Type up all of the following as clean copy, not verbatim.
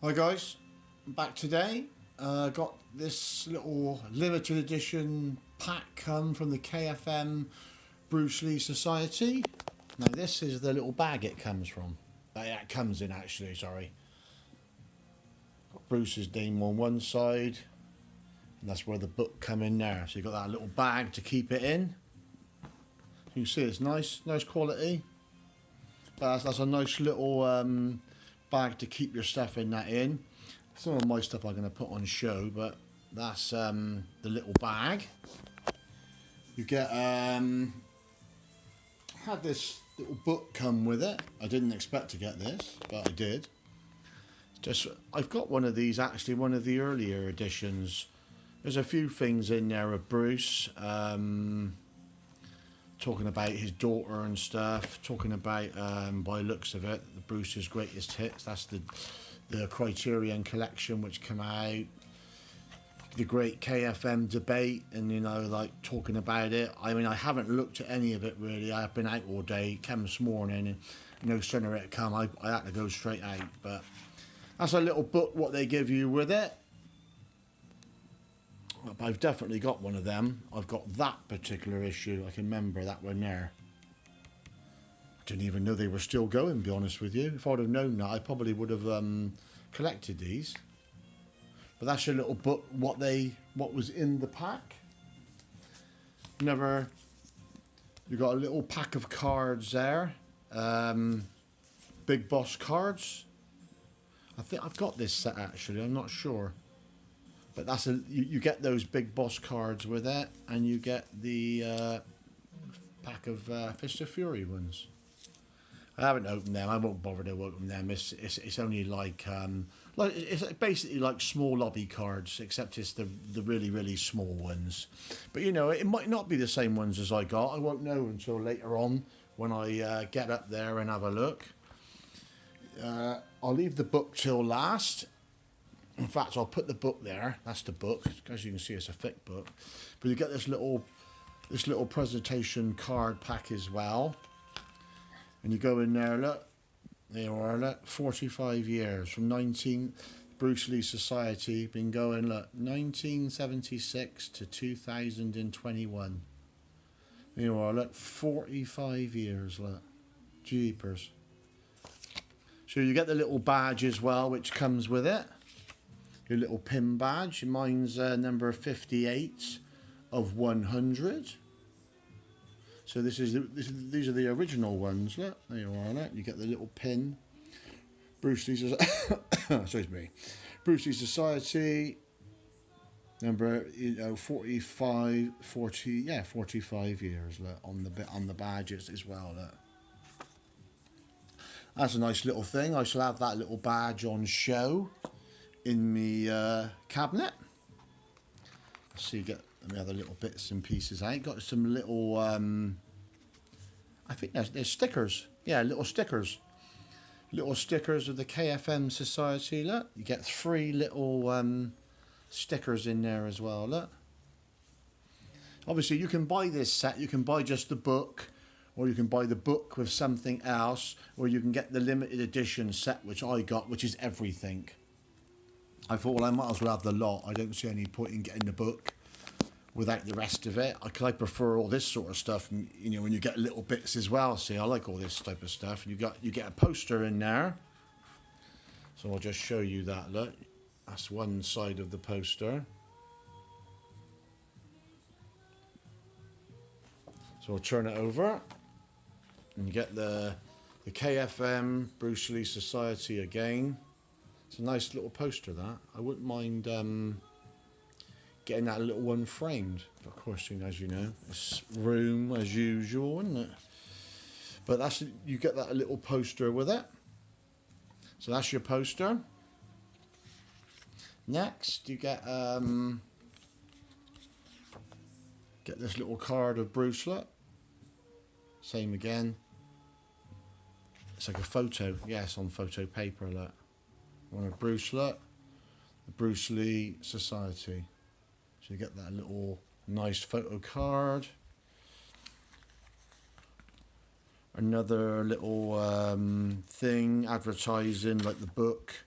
Hi guys, I'm back today. Got this little limited edition pack come from the KFM Bruce Lee Society. Now this is the little bag it comes from. Yeah, it comes in actually, sorry. Got Bruce's name on one side, and that's where the book come in there. So you've got that little bag to keep it in. You can see it's nice quality. But that's a nice little bag to keep your stuff in that in. Some of my stuff I'm going to put on show, but that's the little bag. You get had this little book come with it. I didn't expect to get this, but I did. I've got one of these actually, one of the earlier editions. There's a few things in there of Bruce. Talking about his daughter and stuff, talking about, by looks of it, the Bruce's greatest hits. That's the Criterion collection which came out, the great KFM debate, and like talking about it. I mean, I haven't looked at any of it really. I've been out all day, came this morning, and no sooner it come, I had to go straight out. But that's a little book what they give you with it. I've definitely got one of them. I've got that particular issue. I can remember that one there. Didn't even know they were still going, to be honest with you. If I'd have known that, I probably would have collected these. But that's your little book, what was in the pack. You got a little pack of cards there. Big Boss cards. I think I've got this set actually, I'm not sure. But that's you get those Big Boss cards with it, and you get the pack of Fist of Fury ones. I haven't opened them. I won't bother to open them. It's only like it's basically like small lobby cards, except it's the really small ones. But it might not be the same ones as I got. I won't know until later on when I get up there and have a look. I'll leave the book till last. In fact, I'll put the book there. That's the book. As you can see, it's a thick book. But you get this little presentation card pack as well. And you go in there, look. There you are, look. 45 years from Bruce Lee Society. Been going, look, 1976 to 2021. There you are, look. 45 years, look. Jeepers. So you get the little badge as well, which comes with it. Your little pin badge. Mine's number 58 of 100. So these are the original ones. Look, there you are. Look. You get the little pin. Bruce Lee, excuse me. Bruce Lee Society. Number 45 years. Look, on the badges as well. Look. That's a nice little thing. I shall have that little badge on show in the cabinet. So you get the other little bits and pieces out. Got some little I think there's stickers. Yeah, little stickers of the KFM Society. Look, you get 3 little stickers in there as well. Look, obviously you can buy this set. You can buy just the book, or you can buy the book with something else, or you can get the limited edition set, which I got, which is everything. I thought, well, I might as well have the lot. I don't see any point in getting the book without the rest of it. I prefer all this sort of stuff, and when you get little bits as well. See, I like all this type of stuff. And you get a poster in there. So I'll just show you that. Look, that's one side of the poster. So I'll turn it over, and you get the KFM Bruce Lee Society again. It's a nice little poster, that. I wouldn't mind getting that little one framed. Of course, as you know, it's room as usual, isn't it? But you get that little poster with it. So that's your poster. Next, you get this little card of Bruce Lee. Same again. It's like a photo. Yes, on photo paper. Look. One of Bruce Lee, the Bruce Lee Society. So you get that little nice photo card. Another little thing advertising like the book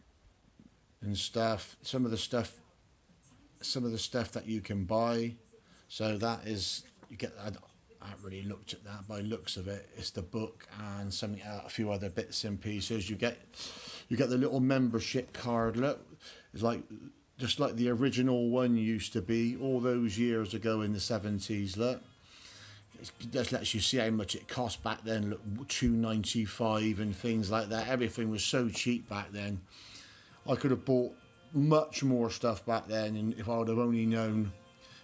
and stuff. Some of the stuff that you can buy. So that is, you get. I haven't really looked at that by looks of it. It's the book and something, a few other bits and pieces. You get the little membership card. Look, it's like just like the original one used to be all those years ago in the 70s. Look, it just lets you see how much it cost back then. Look, £2.95 and things like that. Everything was so cheap back then. I could have bought much more stuff back then, and if I would have only known.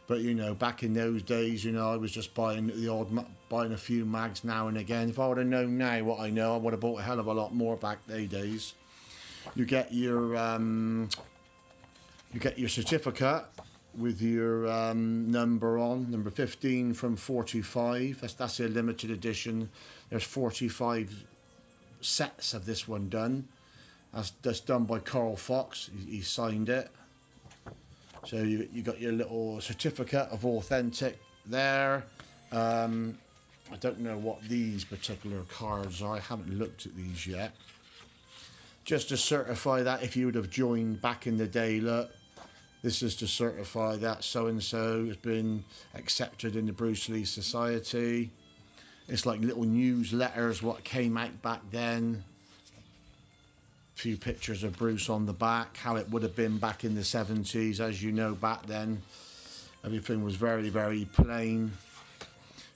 But you know, back in those days, you know, I was just buying buying a few mags now and again. If I would have known now what I know, I would have bought a hell of a lot more back those days. You get your certificate with your number on, number 15 from 45. That's a limited edition. There's 45 sets of this one done. That's done by Carl Fox. He signed it. So you got your little certificate of authentic there. I don't know what these particular cards are. I haven't looked at these yet. Just to certify that if you would have joined back in the day, look, this is to certify that so-and-so has been accepted in the Bruce Lee Society. It's like little newsletters, what came out back then. Few pictures of Bruce on the back, how it would have been back in the 70s. As you know, back then everything was very, very plain.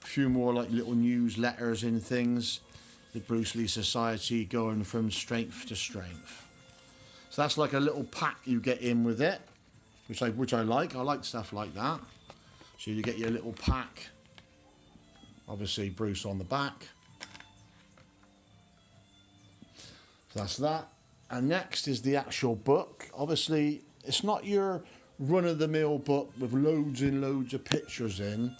A few more like little newsletters and things. The Bruce Lee Society going from strength to strength. So that's like a little pack you get in with it, which I like. I like stuff like that. So you get your little pack. Obviously Bruce on the back. So that's that. And next is the actual book. Obviously, it's not your run-of-the-mill book with loads and loads of pictures in.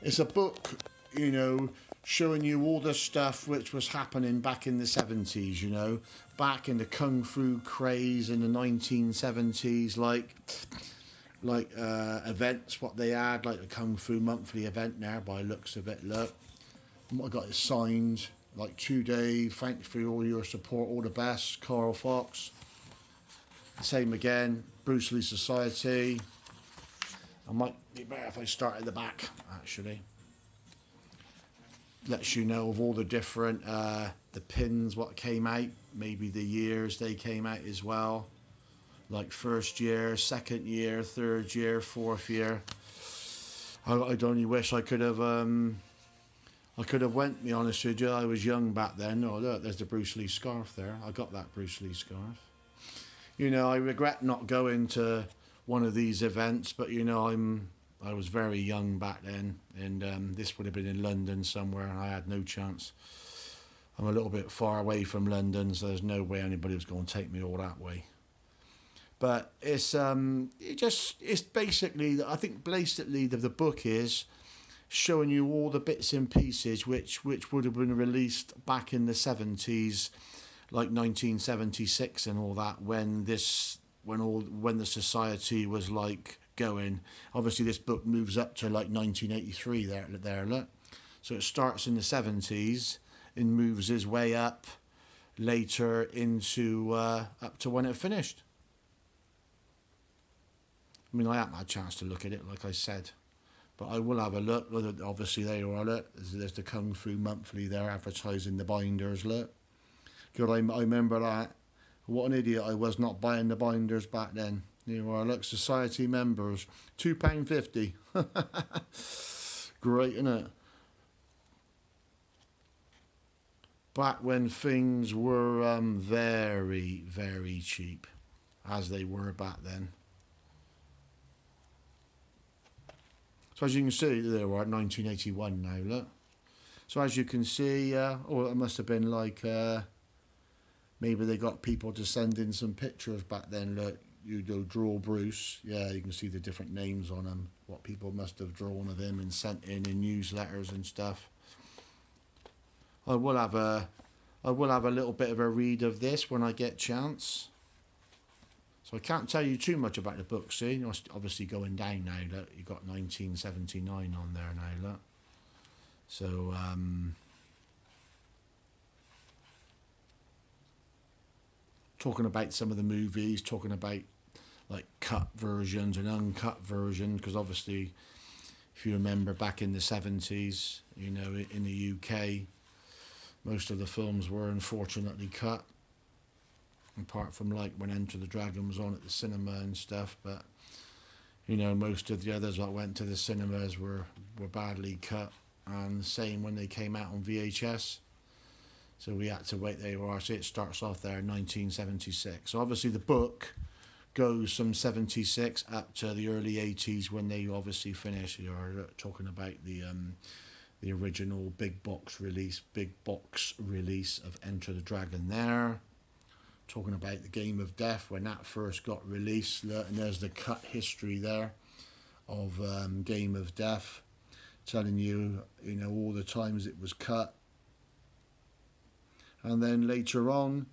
It's a book, you know, showing you all the stuff which was happening back in the 70s, you know, back in the Kung Fu craze in the 1970s, like events, what they had, like the Kung Fu monthly event there by looks of it, look. And what I got is signed. Like today, thank you for all your support, all the best, Carl Fox. Same again, Bruce Lee Society. I might be better if I start at the back, actually. Lets you know of all the different, the pins, what came out, maybe the years they came out as well. Like first year, second year, third year, fourth year. I'd only wish I could have went, to be honest with you. I was young back then. Oh, look, there's the Bruce Lee scarf there. I got that Bruce Lee scarf. You know, I regret not going to one of these events, but, you know, I was very young back then, and this would have been in London somewhere, and I had no chance. I'm a little bit far away from London, so there's no way anybody was going to take me all that way. But it's basically, I think basically the book is showing you all the bits and pieces which would have been released back in the 70s, like 1976 and all that, when the society was like going. Obviously this book moves up to like 1983 there look. So it starts in the 70s and moves his way up later into up to when it finished. I mean, I haven't had a chance to look at it, like I said. But I will have a look. Obviously, there you are, look. There's the Kung Fu Monthly there advertising the binders, look. God, I remember that. What an idiot I was not buying the binders back then. There you are, look. Society members. £2.50. Great, isn't it? Back when things were very, very cheap, as they were back then. So as you can see, there we're at 1981 now, look. So as you can see, it must have been like, maybe they got people to send in some pictures back then, look. You do draw Bruce, yeah, you can see the different names on them, what people must have drawn of him and sent in newsletters and stuff. I will have a little bit of a read of this when I get chance. So I can't tell you too much about the book, see? It's obviously going down now, look. You've got 1979 on there now, look. So, talking about some of the movies, talking about like cut versions and uncut versions, because obviously, if you remember back in the 70s, you know, in the UK, most of the films were unfortunately cut, apart from like when Enter the Dragon was on at the cinema and stuff. But you know, most of the others that went to the cinemas were badly cut, and the same when they came out on VHS. So we had to wait. There you are. So it starts off there in 1976. So obviously the book goes from 76 up to the early 80s when they obviously finish. You're talking about the original big box release of Enter the Dragon there. Talking about the Game of Death when that first got released, and there's the cut history there of Game of Death, telling you, you know, all the times it was cut. And then later on,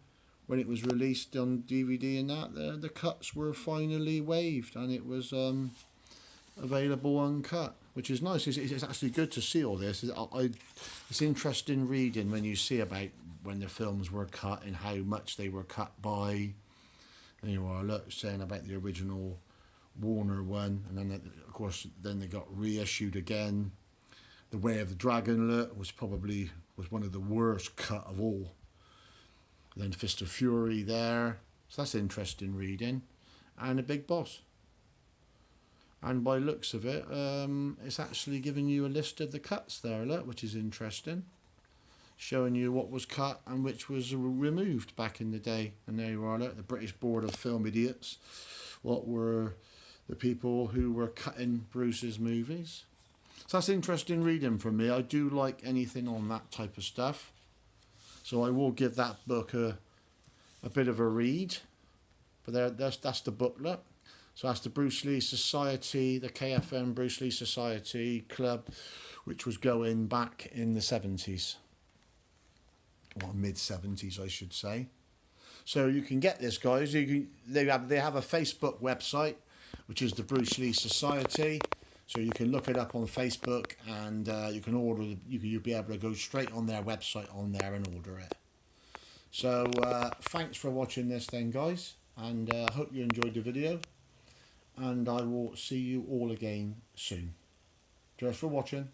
when it was released on DVD and that, the cuts were finally waived and it was available uncut, which is nice. It's actually good to see all this. It's interesting reading when you see about when the films were cut and how much they were cut by. And you are saying about the original Warner one, and then of course then they got reissued again. The Way of the Dragon was one of the worst cut of all. Then Fist of Fury there, so that's interesting reading, and a Big Boss. And by looks of it, it's actually giving you a list of the cuts there, look, which is interesting, showing you what was cut and which was removed back in the day. And there you are, look, the British Board of Film Idiots. What were the people who were cutting Bruce's movies? So that's interesting reading from me. I do like anything on that type of stuff. So I will give that book a bit of a read. But that's the booklet. So that's the Bruce Lee Society, the KFM Bruce Lee Society Club, which was going back in the 70s. Or mid-70s, I should say. So you can get this, guys. They have a Facebook website, which is the Bruce Lee Society. So you can look it up on Facebook, and you can order. You'll be able to go straight on their website on there and order it. So thanks for watching this, then, guys, and hope you enjoyed the video. And I will see you all again soon. Just for watching.